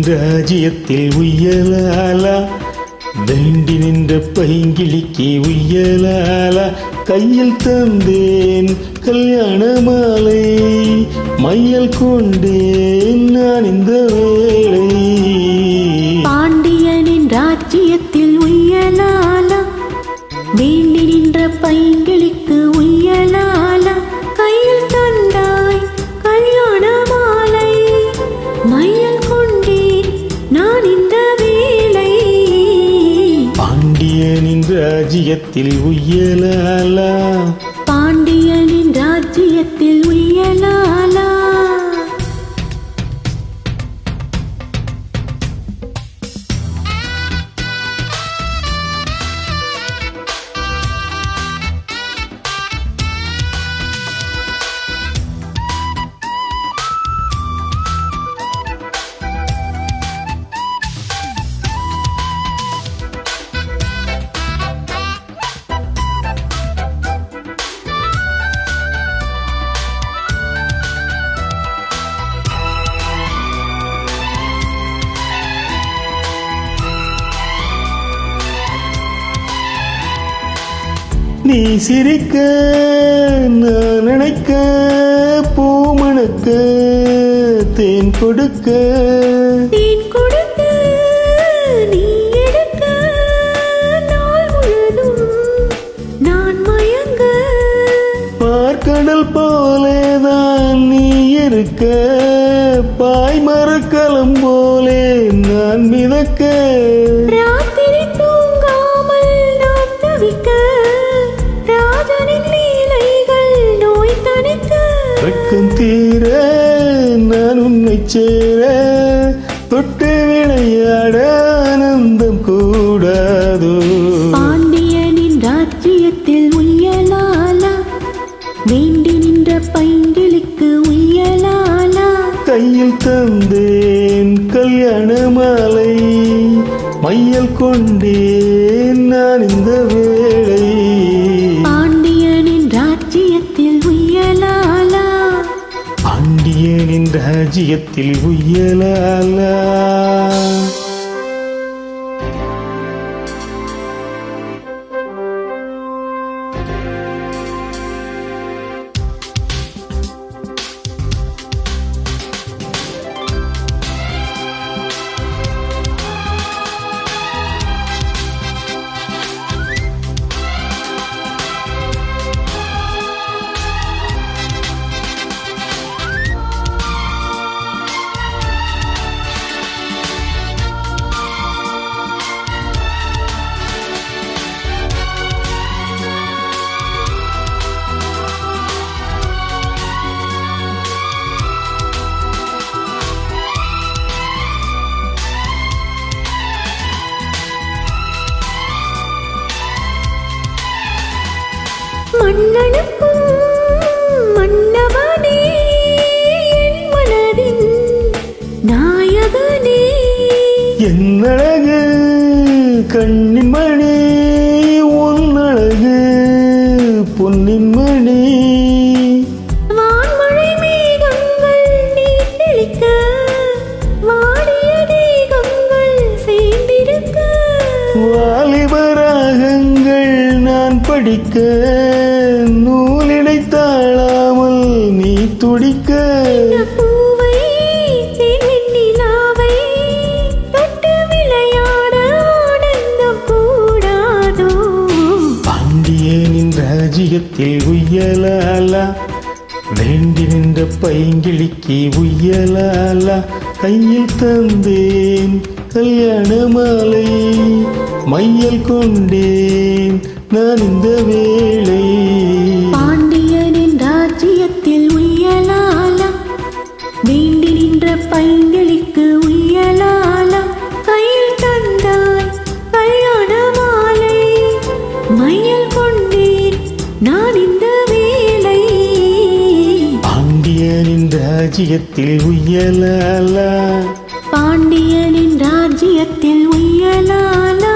ராஜ்யத்தில் உய்யலாலா வேண்டி நின்ற பைங்கிளிக்கு உய்யலாலா கையில் தந்தேன் கல்யாண மாலை மையல் கொண்டேன் நான் இந்த வேளை பாண்டியனின் ராஜ்யத்தில் உய்யலாலா வேண்டி நின்ற பைங்கிளிக்கு உய்யலாலா கையில் தந்தாய் கல்யாண மாலை மையல் கொண்டேன் நான் இந்த வேளை பாண்டியனின் ராஜ்யத்தில் உய்யலாலா பாண்டியனின் ராஜ்யத்தில் உய்யலாலா நீ சிரிக்க நான் நினைக்க பூமணக்க தேன் கொடுக்க தேன் கொடுக்க நீ எடுக்க நாள் முழுதும் நான் மயங்க பார்க்கடல் போலேதான் நீ இருக்க பாய்மரக்கலம் போலே நான் மிதக்க ராத்திரி தூங்காமல் நாம் தவிக்க ராஜனின் லீலைகள் நோய் தணிக்க வெட்கம் தீர நான் உன்னை சேர தொட்டு விளையாட ஆனந்தம் கூடாதோ பாண்டியனின் ராஜ்யத்தில் உய்யலாலா வேண்டி நின்ற பைங்கிளிக்கு உய்யலாலா கையில் தந்தேன் கல்யாண மாலை மையல் கொண்டேன் நான் இந்த வேளை பாண்டியனின் ராஜ்யத்தில் உய்யலாலா பாண்டியனின் ராஜ்யத்தில் உய்யலாலா மன்னனுக்கும் மன்னவனே என் மனதின் நாயகனே என்னழகு கண்ணின் மணி உன்னழகு பொன்னின் மணி வான்மழை மேகங்கள் நீர் தெளிக்க வாடிய தேகங்கள் சேர்ந்திருக்க வாலிபராகங்கள் நான் படிக்க நூலிடை தாழாமல் நீ துடிக்க பூவை தேனிலாவை தொட்டு விளையாட ஆனந்தம் கூடாதோ பாண்டியனின் ராஜ்யத்தில் உய்யலாலா வேண்டி நின்ற பைங்கிளிக்கு உய்யலாலா கையில் தந்தேன் கல்யாண மாலை மையல் கொண்டேன் நான் இந்த வேளை பாண்டியனின் ராஜ்யத்தில் உய்யலாலா வேண்டி நின்ற பைங்கிளிக்கு உய்யலாலா கையில் தந்தாய் கல்யாண மாலை மையல் கொண்டேன் நான் இந்த வேளை பாண்டியனின் ராஜ்யத்தில் உய்யலாலா பாண்டியனின் ராஜ்யத்தில் உய்யலாலா